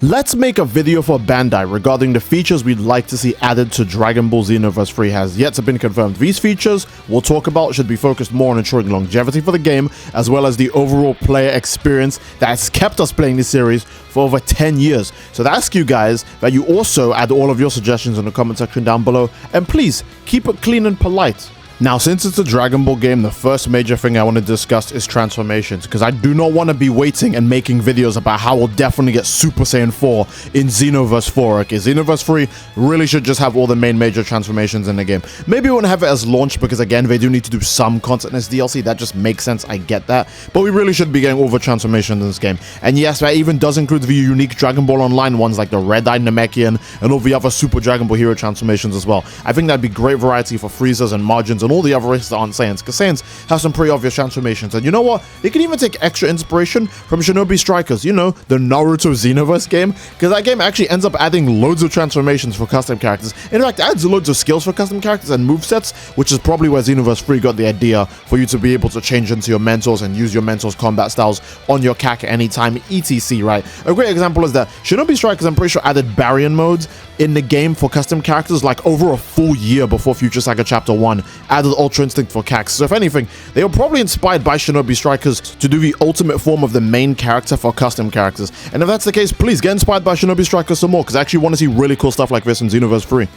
Let's make a video for Bandai regarding the features we'd like to see added to Dragon Ball Xenoverse 3 has yet to be confirmed. These features we'll talk about should be focused more on ensuring longevity for the game, as well as the overall player experience that has kept us playing this series for over 10 years. So I ask you guys that you also add all of your suggestions in the comment section down below, and please keep it clean and polite. Now, since it's a Dragon Ball game, the first major thing I want to discuss is transformations, because I do not want to be waiting and making videos about how we'll definitely get Super Saiyan 4 in Xenoverse 4. Okay, Xenoverse 3 really should just have all the main major transformations in the game. Maybe we won't have it as launch, because again, they do need to do some content as DLC. That just makes sense, I get that. But we really should be getting all the transformations in this game. And yes, that even does include the unique Dragon Ball Online ones like the Red-Eyed Namekian and all the other Super Dragon Ball Hero transformations as well. I think that'd be great variety for Freezers and Margins and all the other races that aren't Saiyans, because Saiyans have some pretty obvious transformations. And you know what? They can even take extra inspiration from Shinobi Strikers, you know, the Naruto Xenoverse game, because that game actually ends up adding loads of transformations for custom characters. In fact, it adds loads of skills for custom characters and movesets, which is probably where Xenoverse 3 got the idea for you to be able to change into your mentors and use your mentors' combat styles on your CAC at any time, etc. Right? A great example is that Shinobi Strikers, I'm pretty sure, added Baryon modes in the game for custom characters like over a full year before Future Saga Chapter 1 added Ultra Instinct for CACs. So if anything, they were probably inspired by Shinobi Strikers to do the ultimate form of the main character for custom characters. And if that's the case, please get inspired by Shinobi Strikers some more, because I actually want to see really cool stuff like this in Xenoverse 3.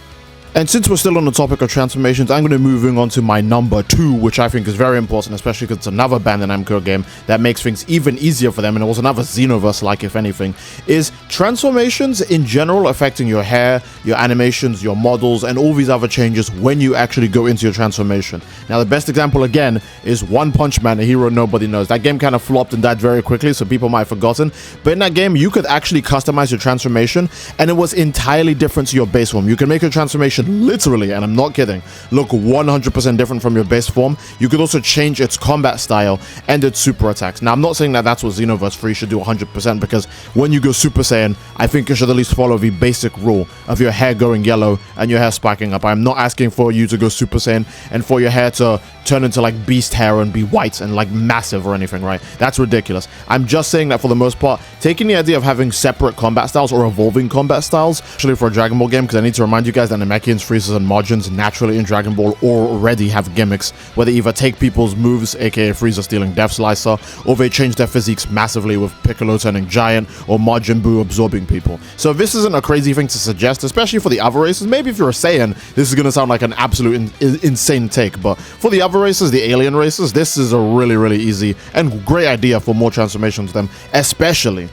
And since we're still on the topic of transformations, I'm going to move on to my number 2, which I think is very important, especially because it's another Bandai Namco game that makes things even easier for them, and it was another Xenoverse-like, if anything, is transformations in general affecting your hair, your animations, your models, and all these other changes when you actually go into your transformation. Now, the best example, again, is One Punch Man, a hero nobody knows. That game kind of flopped and died very quickly, so people might have forgotten. But in that game, you could actually customize your transformation, and it was entirely different to your base form. You can make your transformation literally, and I'm not kidding, look 100% different from your base form. You could also change its combat style and its super attacks. Now, I'm not saying that that's what Xenoverse 3 should do 100%, because when you go Super Saiyan, I think you should at least follow the basic rule of your hair going yellow and your hair spiking up. I'm not asking for you to go Super Saiyan and for your hair to turn into like beast hair and be white and like massive or anything, right? That's ridiculous. I'm just saying that for the most part, taking the idea of having separate combat styles or evolving combat styles, actually for a Dragon Ball game, because I need to remind you guys that Namekians, Freezers, and Margins naturally in Dragon Ball already have gimmicks where they either take people's moves, aka Freezer stealing Death Slicer, or they change their physiques massively with Piccolo turning giant or Majin Buu absorbing people. So this isn't a crazy thing to suggest, especially for the other races. Maybe if you're a Saiyan, this is going to sound like an absolute insane take, but for the other races, the alien races, this is a really easy and great idea for more transformations to them, especially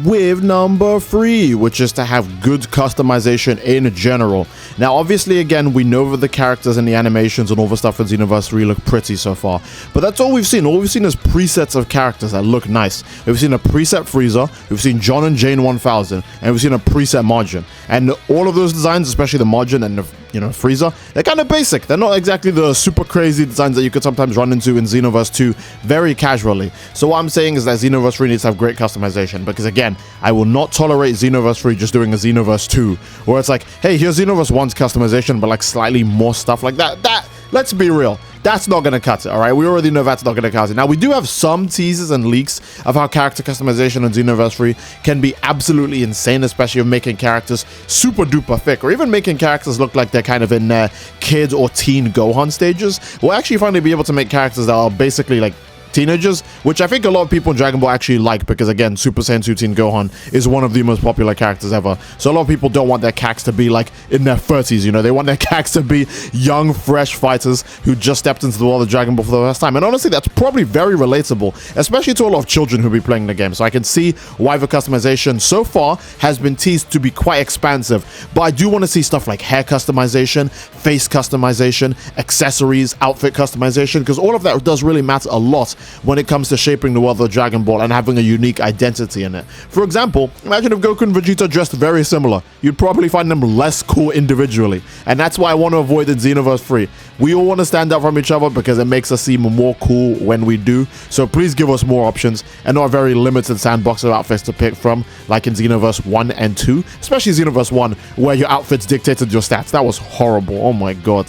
with number 3, which is to have good customization in general. Now, obviously, again, we know that the characters and the animations and all the stuff in Xenoverse 3 look pretty so far, but that's all we've seen. All we've seen is presets of characters that look nice. We've seen a preset Freezer, we've seen John and Jane 1000, and we've seen a preset Margin. And all of those designs, especially the Margin and the Freezer, they're kind of basic. They're not exactly the super crazy designs that you could sometimes run into in Xenoverse 2 very casually. So what I'm saying is that Xenoverse 3 needs to have great customization, because again, I will not tolerate Xenoverse 3 just doing a Xenoverse 2, where it's like, hey, here's Xenoverse 1's customization, but like slightly more stuff like that. Let's be real, that's not going to cut it, all right? We already know that's not going to cut it. Now, we do have some teasers and leaks of how character customization in Xenoverse 3 can be absolutely insane, especially of making characters super duper thick, or even making characters look like they're kind of in their kid or teen Gohan stages. We'll actually finally be able to make characters that are basically like teenagers, which I think a lot of people in Dragon Ball actually like, because again, Super Saiyan 2 Teen Gohan is one of the most popular characters ever. So a lot of people don't want their CACs to be like in their 30s, they want their CACs to be young, fresh fighters who just stepped into the world of Dragon Ball for the first time. And honestly, that's probably very relatable, especially to a lot of children who'll be playing the game. So I can see why the customization so far has been teased to be quite expansive, but I do want to see stuff like hair customization, face customization, accessories, outfit customization, because all of that does really matter a lot when it comes to shaping the world of Dragon Ball and having a unique identity in it. For example, imagine if Goku and Vegeta dressed very similar. You'd probably find them less cool individually, and that's why I want to avoid in Xenoverse 3. We all want to stand out from each other because it makes us seem more cool when we do, so please give us more options and not a very limited sandbox of outfits to pick from, like in Xenoverse 1 and 2, especially Xenoverse 1, where your outfits dictated your stats. That was horrible, oh my god.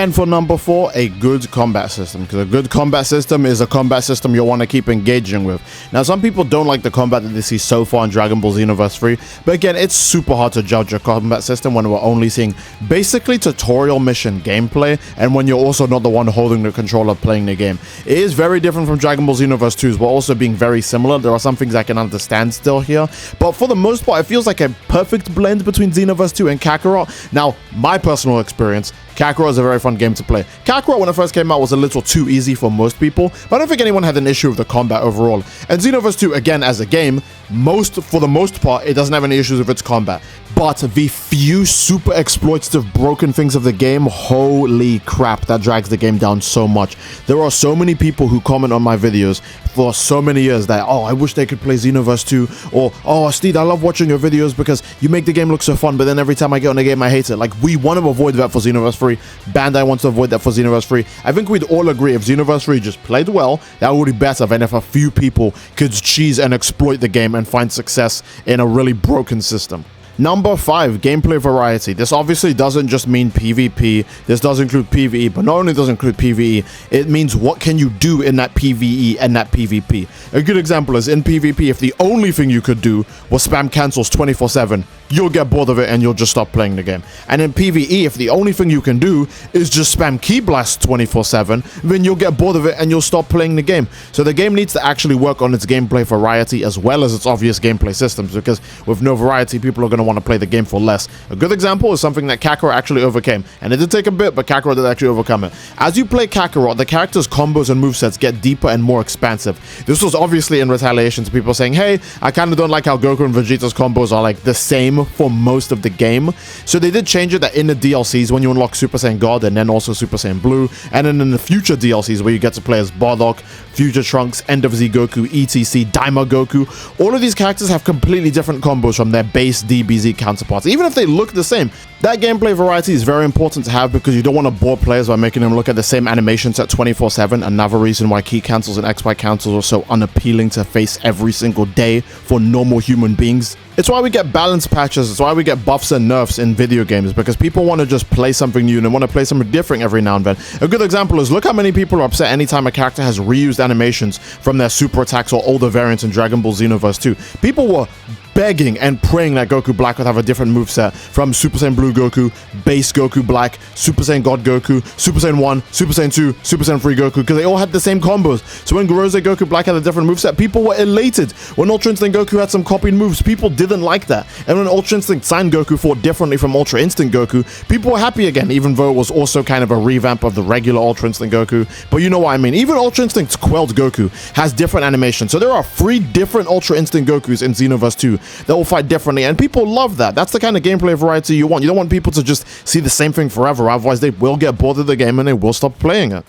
And for number 4, a good combat system, because a good combat system is a combat system you'll want to keep engaging with. Now, some people don't like the combat that they see so far in Dragon Ball Xenoverse 3, but again, it's super hard to judge a combat system when we're only seeing basically tutorial mission gameplay, and when you're also not the one holding the controller playing the game. It is very different from Dragon Ball Xenoverse 2's, but also being very similar. There are some things I can understand still here, but for the most part, it feels like a perfect blend between Xenoverse 2 and Kakarot. Now, my personal experience, Kakarot is a very fun game to play. Kakarot, when it first came out, was a little too easy for most people, but I don't think anyone had an issue with the combat overall. And Xenoverse 2, again, as a game, for the most part, it doesn't have any issues with its combat. But the few super exploitative broken things of the game, holy crap, that drags the game down so much. There are so many people who comment on my videos for so many years that, oh, I wish they could play Xenoverse 2, or, oh, Steed, I love watching your videos because you make the game look so fun, but then every time I get on the game, I hate it. Like, we want to avoid that for Xenoverse 3. Bandai wants to avoid that for Xenoverse 3. I think we'd all agree if Xenoverse 3 just played well, that would be better than if a few people could cheese and exploit the game and find success in a really broken system. Number 5, gameplay variety. This obviously doesn't just mean PvP, this does include PvE, but not only does it include PvE, it means what can you do in that PvE and that PvP. A good example is in PvP, if the only thing you could do was spam cancels 24/7, you'll get bored of it and you'll just stop playing the game. And in PvE, if the only thing you can do is just spam key blast 24/7, then you'll get bored of it and you'll stop playing the game. So the game needs to actually work on its gameplay variety as well as its obvious gameplay systems, because with no variety, people are going to want to play the game for less. A good example is something that Kakarot actually overcame, and it did take a bit, but Kakarot did actually overcome it. As you play Kakarot, the character's combos and movesets get deeper and more expansive. This was obviously in retaliation to people saying, hey, I kind of don't like how Goku and Vegeta's combos are like the same for most of the game. So they did change it that in the DLCs, when you unlock Super Saiyan God and then also Super Saiyan Blue, and then in the future DLCs where you get to play as Bardock, Future Trunks, End of Z Goku, ETC, Daima Goku, all of these characters have completely different combos from their base DBZ counterparts, even if they look the same. That gameplay variety is very important to have because you don't want to bore players by making them look at the same animation set 24/7. Another reason why key cancels and XY cancels are so unappealing to face every single day for normal human beings. It's why we get balance patches, it's why we get buffs and nerfs in video games, because people want to just play something new and they want to play something different every now and then. A good example is, look how many people are upset anytime a character has reused animations from their super attacks or older variants in Dragon Ball Xenoverse 2. People were begging and praying that Goku Black would have a different moveset from Super Saiyan Blue Goku, Base Goku Black, Super Saiyan God Goku, Super Saiyan 1, Super Saiyan 2, Super Saiyan 3 Goku, because they all had the same combos. So when Gorose Goku Black had a different moveset, people were elated. When Ultra Instinct Goku had some copied moves, people didn't like that. And when Ultra Instinct Saiyan Goku fought differently from Ultra Instinct Goku, people were happy again, even though it was also kind of a revamp of the regular Ultra Instinct Goku. But you know what I mean. Even Ultra Instinct's Quelled Goku has different animations. So there are 3 different Ultra Instinct Gokus in Xenoverse 2 that will fight differently, and people love that. That's the kind of gameplay variety you want. You don't want people to just see the same thing forever, otherwise they will get bored of the game and they will stop playing it.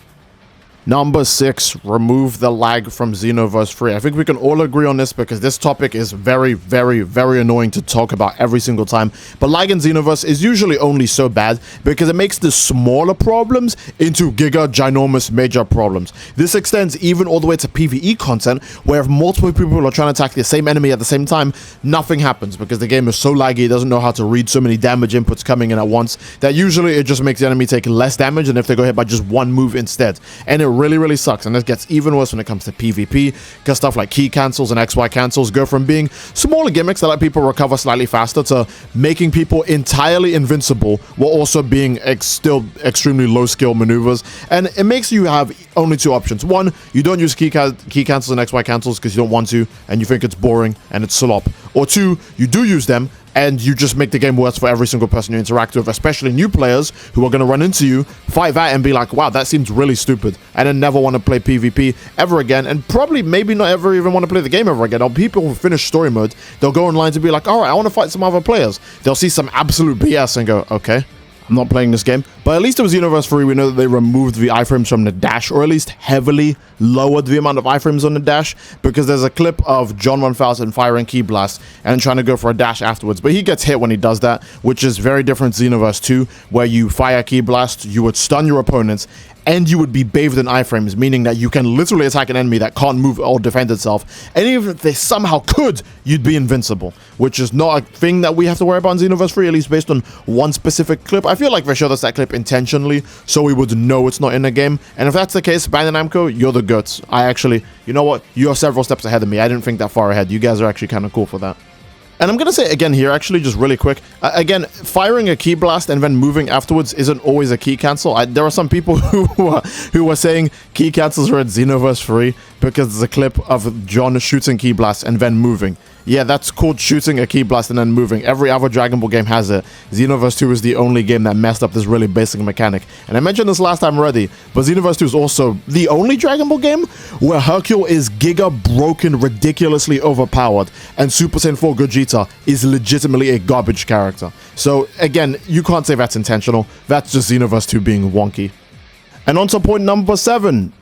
Number 6, remove the lag from Xenoverse 3. I think we can all agree on this because this topic is very, very, very annoying to talk about every single time. But lag in Xenoverse is usually only so bad because it makes the smaller problems into giga ginormous major problems. This extends even all the way to PvE content, where if multiple people are trying to attack the same enemy at the same time, nothing happens because the game is so laggy, it doesn't know how to read so many damage inputs coming in at once, that usually it just makes the enemy take less damage than if they go hit by just one move instead. And it really sucks, and this gets even worse when it comes to PvP, because stuff like key cancels and XY cancels go from being smaller gimmicks that let people recover slightly faster to making people entirely invincible while also being still extremely low skill maneuvers. And it makes you have only 2 options. One, you don't use key cancels and XY cancels because you don't want to and you think it's boring and it's slop. Or 2, you do use them and you just make the game worse for every single person you interact with, especially new players who are going to run into you, fight that, and be like, wow, that seems really stupid, and then never want to play PvP ever again, and probably maybe not ever even want to play the game ever again. Or people who finish story mode, they'll go online to be like, all right, I want to fight some other players. They'll see some absolute BS and go, okay, I'm not playing this game. But at least it was Xenoverse 3, we know that they removed the iframes from the dash, or at least heavily lowered the amount of iframes on the dash, because there's a clip of John 1000 firing Key Blast and trying to go for a dash afterwards, but he gets hit when he does that, which is very different Xenoverse 2, where you fire Key Blast, you would stun your opponents, and you would be bathed in iframes, meaning that you can literally attack an enemy that can't move or defend itself, and even if they somehow could, you'd be invincible, which is not a thing that we have to worry about in Xenoverse 3, at least based on one specific clip. I feel like they showed us that clip intentionally, so we would know it's not in the game, and if that's the case, Bandai Namco, you're the goats. I actually, you know what, you're several steps ahead of me. I didn't think that far ahead. You guys are actually kind of cool for that. And I'm going to say again here, actually, just really quick. Again, firing a key blast and then moving afterwards isn't always a key cancel. There are some people who are saying key cancels are at Xenoverse 3 because there's a clip of John shooting key blasts and then moving. Yeah, that's called shooting a key blast and then moving. Every other Dragon Ball game has it. Xenoverse 2 is the only game that messed up this really basic mechanic. And I mentioned this last time already, but Xenoverse 2 is also the only Dragon Ball game where Hercule is giga broken, ridiculously overpowered, and Super Saiyan 4 Gogeta is legitimately a garbage character. So again, you can't say that's intentional. That's just Xenoverse 2 being wonky. And on to point number 7.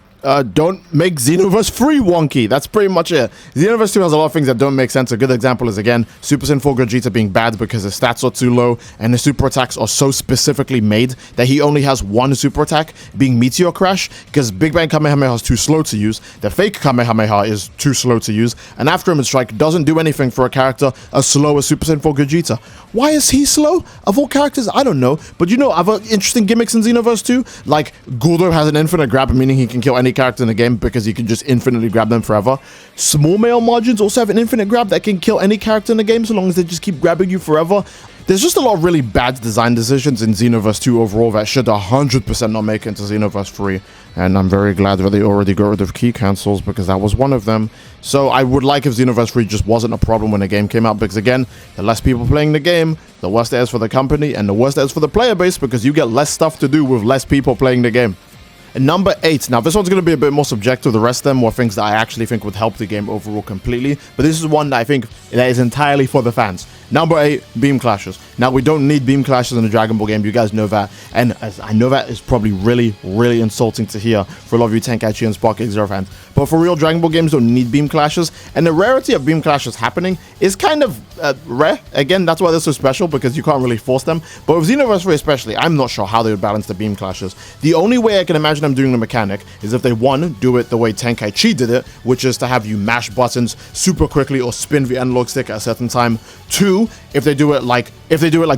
Don't make Xenoverse 3 wonky. That's pretty much it. Xenoverse 2 has a lot of things that don't make sense. A good example is, again, Super Saiyan 4 Gogeta being bad because his stats are too low and his super attacks are so specifically made that he only has one super attack, being Meteor Crash, because Big Bang Kamehameha is too slow to use, the fake Kamehameha is too slow to use, and After Image Strike doesn't do anything for a character as slow as Super Saiyan 4 Gogeta. Why is he slow? Of all characters, I don't know. But you know other interesting gimmicks in Xenoverse 2? Like, Guldo has an infinite grab, meaning he can kill any character in the game because you can just infinitely grab them forever. Small male margins also have an infinite grab that can kill any character in the game so long as they just keep grabbing you forever. There's just a lot of really bad design decisions in Xenoverse 2 overall that should 100% not make it into Xenoverse 3. And I'm very glad that they already got rid of key cancels because that was one of them. So I would like if Xenoverse 3 just wasn't a problem when the game came out, because again, the less people playing the game, the worse it is for the company and the worse it is for the player base, because you get less stuff to do with less people playing the game. And number 8, now this one's going to be a bit more subjective. The rest of them were things that I actually think would help the game overall completely, but this is one that I think that is entirely for the fans. Number 8, beam clashes. Now, we don't need beam clashes in a Dragon Ball game, you guys know that, and as I know that is probably really, really insulting to hear for a lot of you Tenkaichi and Spark X0 fans, but for real, Dragon Ball games don't need beam clashes, and the rarity of beam clashes happening is kind of rare. Again, that's why they're so special, because you can't really force them, but with Xenoverse 3 especially, I'm not sure how they would balance the beam clashes. The only way I can imagine them doing the mechanic is if they, one, do it the way Tenkaichi did it, which is to have you mash buttons super quickly or spin the analog stick at a certain time. 2, if they do it like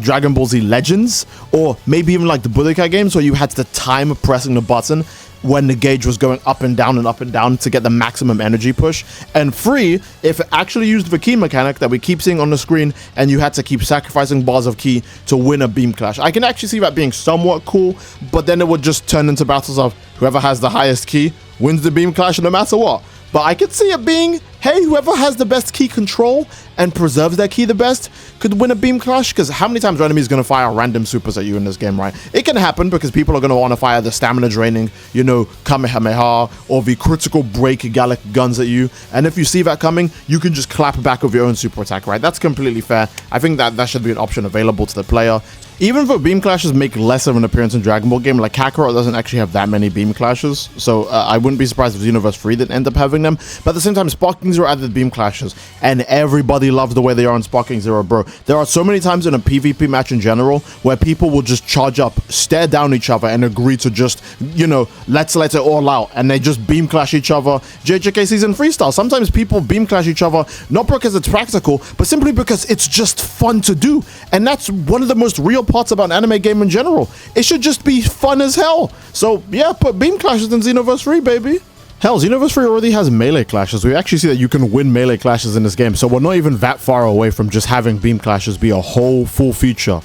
Dragon Ball Z Legends, or maybe even like the Budokai games where you had to time pressing the button when the gauge was going up and down to get the maximum energy push. And 3, if it actually used the key mechanic that we keep seeing on the screen and you had to keep sacrificing bars of key to win a beam clash. I can actually see that being somewhat cool, but then it would just turn into battles of whoever has the highest key wins the beam clash no matter what. But I could see it being, hey, whoever has the best key control and preserves their key the best could win a beam clash, because how many times are enemies going to fire random supers at you in this game, right? It can happen because people are going to want to fire the stamina draining, you know, Kamehameha or the critical break Gallic guns at you. And if you see that coming, you can just clap back with your own super attack, right? That's completely fair. I think that should be an option available to the player. Even though beam clashes make less of an appearance in Dragon Ball game, like Kakarot doesn't actually have that many beam clashes, so I wouldn't be surprised if Xenoverse 3 didn't end up having them. But at the same time, Sparking Zero added beam clashes, and everybody loves the way they are in Sparking Zero, bro. There are so many times in a PvP match in general where people will just charge up, stare down each other, and agree to just, you know, let's let it all out, and they just beam clash each other. JJK Season 3 style. Sometimes people beam clash each other, not because it's practical, but simply because it's just fun to do, and that's one of the most real parts about an anime game in general. It should just be fun as hell. So yeah, put beam clashes in Xenoverse 3, baby. Hell, Xenoverse 3 already has melee clashes. We actually see that you can win melee clashes in this game, so we're not even that far away from just having beam clashes be a whole full feature.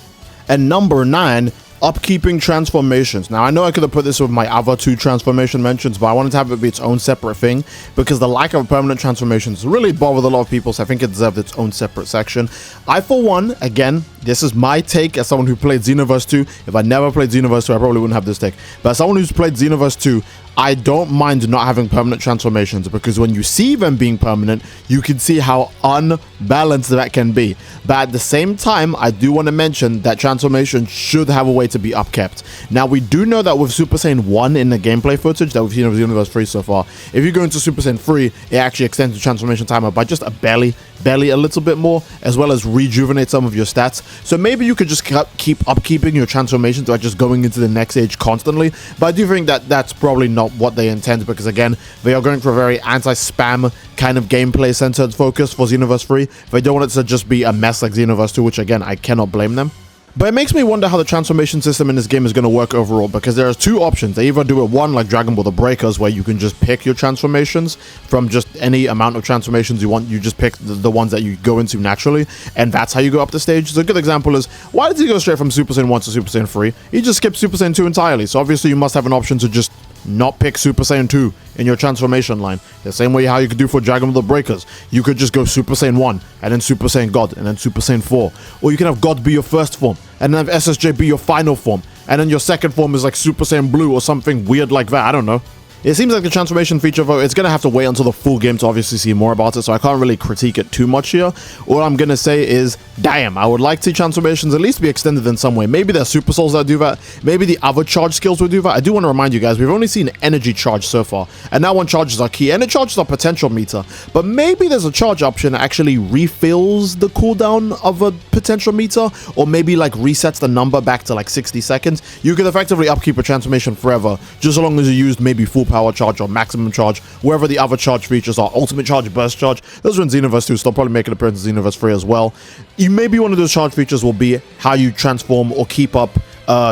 And number 9, upkeeping transformations. Now, I know I could have put this with my other 2 transformation mentions, but I wanted to have it be its own separate thing because the lack of permanent transformations really bothered a lot of people, so I think it deserved its own separate section. I, for one, again, this is my take as someone who played Xenoverse 2. If I never played Xenoverse 2, I probably wouldn't have this take. But as someone who's played Xenoverse 2, I don't mind not having permanent transformations, because when you see them being permanent, you can see how unbalanced that can be. But at the same time, I do want to mention that transformation should have a way to be upkept. Now, we do know that with Super Saiyan 1 in the gameplay footage that we've seen of Xenoverse 3 so far, if you go into Super Saiyan 3, it actually extends the transformation timer by just a barely a little bit more, as well as rejuvenate some of your stats. So maybe you could just keep upkeeping your transformations by just going into the next age constantly. But I do think that that's probably not what they intend, because again, they are going for a very anti-spam kind of gameplay centered focus for Xenoverse 3. They don't want it to just be a mess like Xenoverse 2, which again, I cannot blame them. But it makes me wonder how the transformation system in this game is going to work overall, because there are two options. They either do it one like Dragon Ball The Breakers, where you can just pick your transformations from just any amount of transformations you want. You just pick the ones that you go into naturally, and that's how you go up the stage. So a good example is, why did he go straight from Super Saiyan 1 to Super Saiyan 3? He just skipped Super Saiyan 2 entirely. So obviously you must have an option to just not pick Super Saiyan 2 in your transformation line. The same way how you could do for Dragon Ball The Breakers. You could just go Super Saiyan 1, and then Super Saiyan God, and then Super Saiyan 4. Or you can have God be your first form, and then have SSJ be your final form. And then your second form is like Super Saiyan Blue or something weird like that. I don't know. It seems like the transformation feature, though, it's going to have to wait until the full game to obviously see more about it, so I can't really critique it too much here. All I'm going to say is, damn, I would like to see transformations at least be extended in some way. Maybe there's Super Souls that do that. Maybe the other charge skills will do that. I do want to remind you guys, we've only seen energy charge so far, and that one charges our key, and it charges our potential meter. But maybe there's a charge option that actually refills the cooldown of a potential meter, or maybe like resets the number back to like 60 seconds. You could effectively upkeep a transformation forever, just as long as you used maybe full power charge or maximum charge, wherever the other charge features are. Ultimate charge, burst charge, those are in Xenoverse 2, so they'll probably make an appearance in Xenoverse 3 as well. Maybe one of those charge features will be how you transform or keep up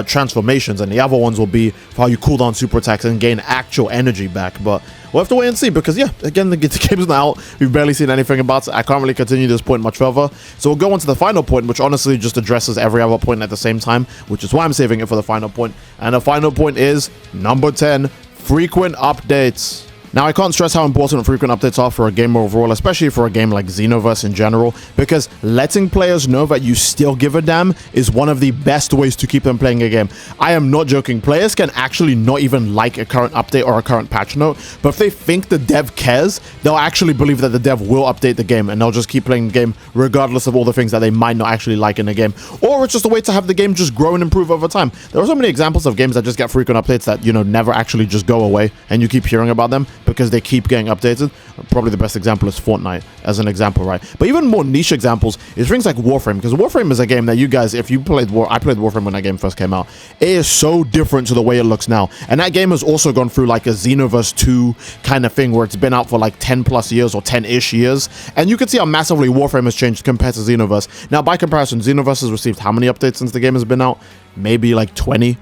transformations, and the other ones will be how you cool down super attacks and gain actual energy back. But we'll have to wait and see, because yeah, again, the game's not out. We've barely seen anything about it. I can't really continue this point much further, so we'll go on to the final point, which honestly just addresses every other point at the same time, which is why I'm saving it for the final point. And the final point is number 10, frequent updates. Now, I can't stress how important frequent updates are for a game overall, especially for a game like Xenoverse in general, because letting players know that you still give a damn is one of the best ways to keep them playing a game. I am not joking. Players can actually not even like a current update or a current patch note, but if they think the dev cares, they'll actually believe that the dev will update the game, and they'll just keep playing the game regardless of all the things that they might not actually like in the game. Or it's just a way to have the game just grow and improve over time. There are so many examples of games that just get frequent updates that, you know, never actually just go away, and you keep hearing about them because they keep getting updated. Probably the best example is Fortnite as an example, right? But even more niche examples is things like Warframe, because Warframe is a game that you guys, if you played I played Warframe when that game first came out. It is so different to the way it looks now, and that game has also gone through like a Xenoverse 2 kind of thing, where it's been out for like 10 plus years or 10-ish years, and you can see how massively Warframe has changed compared to Xenoverse. Now, by comparison, Xenoverse has received how many updates since the game has been out? Maybe like 20,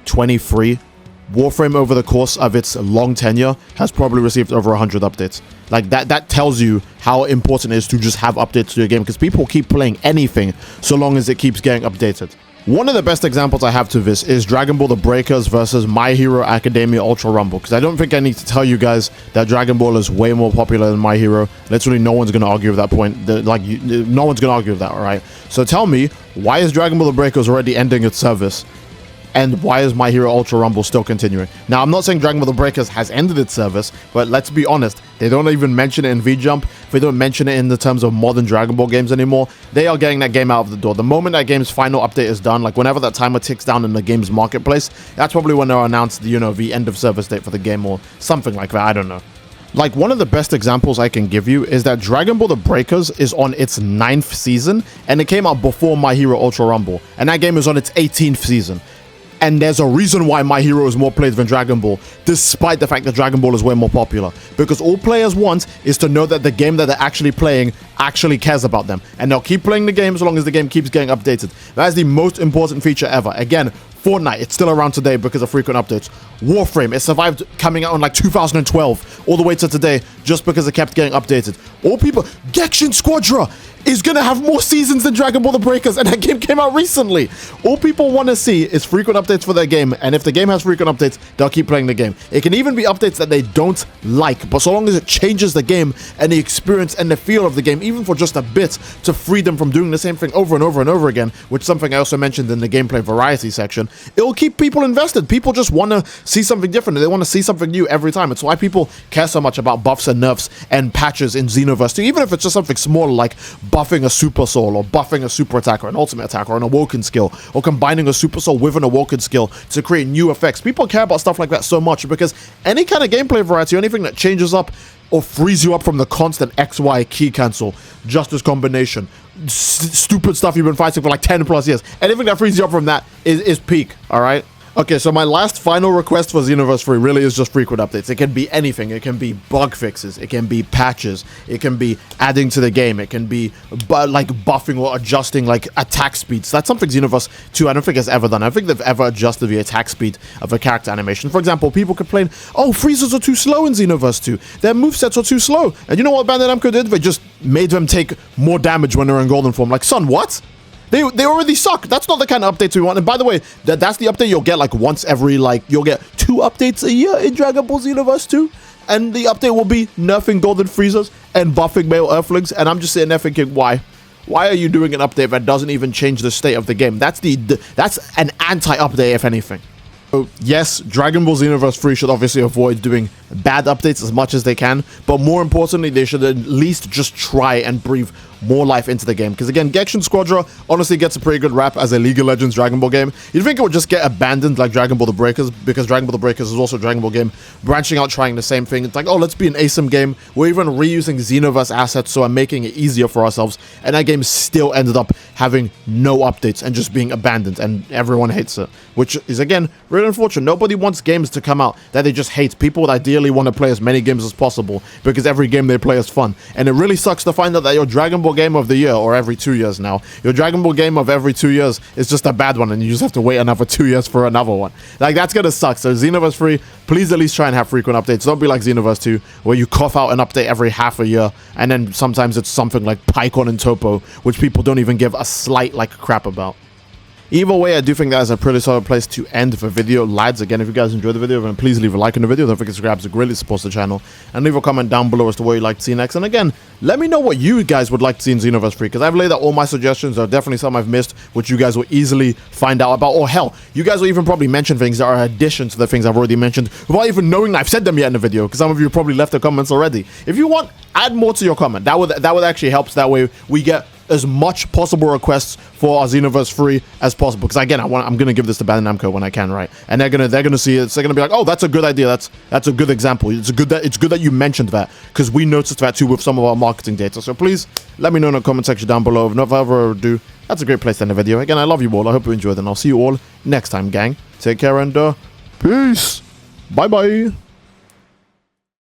23. Warframe, over the course of its long tenure, has probably received over 100 updates. Like that tells you how important it is to just have updates to your game, because people keep playing anything so long as it keeps getting updated. One of the best examples I have to this is Dragon Ball The Breakers versus My Hero Academia Ultra Rumble, because I don't think I need to tell you guys that Dragon Ball is way more popular than My Hero. Literally no one's going to argue with that point. No one's going to argue with that, alright? So tell me, why is Dragon Ball The Breakers already ending its service? And why is My Hero Ultra Rumble still continuing? Now, I'm not saying Dragon Ball The Breakers has ended its service, but let's be honest, they don't even mention it in V-Jump. They don't mention it in the terms of modern Dragon Ball games anymore. They are getting that game out of the door. The moment that game's final update is done, like whenever that timer ticks down in the game's marketplace, that's probably when they'll announce, you know, the end of service date for the game or something like that. I don't know. Like, one of the best examples I can give you is that Dragon Ball The Breakers is on its 9th season, and it came out before My Hero Ultra Rumble, and that game is on its 18th season. And there's a reason why My Hero is more played than Dragon Ball, despite the fact that Dragon Ball is way more popular. Because all players want is to know that the game that they're actually playing actually cares about them. And they'll keep playing the game as long as the game keeps getting updated. That is the most important feature ever. Again, Fortnite, it's still around today because of frequent updates. Warframe, it survived coming out in like 2012 all the way to today just because it kept getting updated. All people, Genshin Squadra, is going to have more seasons than Dragon Ball The Breakers, and that game came out recently. All people want to see is frequent updates for their game, and if the game has frequent updates, they'll keep playing the game. It can even be updates that they don't like, but so long as it changes the game and the experience and the feel of the game, even for just a bit, to free them from doing the same thing over and over and over again, which is something I also mentioned in the gameplay variety section, it will keep people invested. People just want to see something different. They want to see something new every time. It's why people care so much about buffs and nerfs and patches in Xenoverse 2, even if it's just something small like buffing a super soul or buffing a super attack or an ultimate attack or an awoken skill or combining a super soul with an awoken skill to create new effects. People care about stuff like that so much because any kind of gameplay variety or anything that changes up or frees you up from the constant XY key cancel, justice combination, stupid stuff you've been fighting for like 10 plus years, anything that frees you up from that is peak, all right? Okay, so my last final request for Xenoverse 3 really is just frequent updates. It can be anything. It can be bug fixes. It can be patches. It can be adding to the game. It can be like buffing or adjusting like attack speeds. That's something Xenoverse 2 I don't think has ever done. I don't think they've ever adjusted the attack speed of a character animation. For example, people complain, oh, freezers are too slow in Xenoverse 2. Their movesets are too slow. And you know what Bandai Namco did? They just made them take more damage when they're in golden form. Like, son, what? They already suck. That's not the kind of updates we want. And by the way, that's the update you'll get like once every, like, you'll get 2 updates a year in Dragon Ball Xenoverse 2. And the update will be nerfing golden freezers and buffing male earthlings. And I'm just sitting there thinking, why? Why are you doing an update that doesn't even change the state of the game? That's an anti-update, if anything. So yes, Dragon Ball Xenoverse 3 should obviously avoid doing bad updates as much as they can, but more importantly, they should at least just try and breathe more life into the game. Because again, Genshin Squadra honestly gets a pretty good rap as a League of Legends Dragon Ball game. You'd think it would just get abandoned like Dragon Ball The Breakers, because Dragon Ball The Breakers is also a Dragon Ball game branching out, trying the same thing. It's like, oh, let's be an ASIM game. We're even reusing Xenoverse assets, so I'm making it easier for ourselves. And that game still ended up having no updates and just being abandoned, and everyone hates it, which is again really unfortunate. Nobody wants games to come out that they just hate. People would ideally want to play as many games as possible because every game they play is fun. And it really sucks to find out that your Dragon Ball game of the year, or every 2 years now, your Dragon Ball game of every 2 years is just a bad one, and you just have to wait another 2 years for another one. Like, that's gonna suck. So Xenoverse 3, please at least try and have frequent updates. Don't be like Xenoverse 2, where you cough out an update every half a year, and then sometimes it's something like Pycon and Topo, which people don't even give a slight like crap about. Either way, I do think that is a pretty solid place to end the video, lads. Again, if you guys enjoyed the video, then please leave a like on the video. Don't forget to subscribe, it greatly supports the channel. And leave a comment down below as to what you'd like to see next. And again, let me know what you guys would like to see in Xenoverse 3, because I've laid out all my suggestions. There are definitely some I've missed, which you guys will easily find out about. Or hell, you guys will even probably mention things that are additions to the things I've already mentioned, without even knowing that I've said them yet in the video, because some of you probably left the comments already. If you want, add more to your comment. That would actually help. So that way we get as much possible requests for our Xenoverse 3 as possible, because again, I'm gonna give this to Bandai Namco when I can, right? And they're gonna see it. So they're gonna be like, oh, that's a good idea. That's a good example. It's good that you mentioned that, because we noticed that too with some of our marketing data. So please let me know in the comment section down below. If no further ado, that's a great place to end the video. Again, I love you all. I hope you enjoyed, and I'll see you all next time, gang. Take care and peace. Bye bye.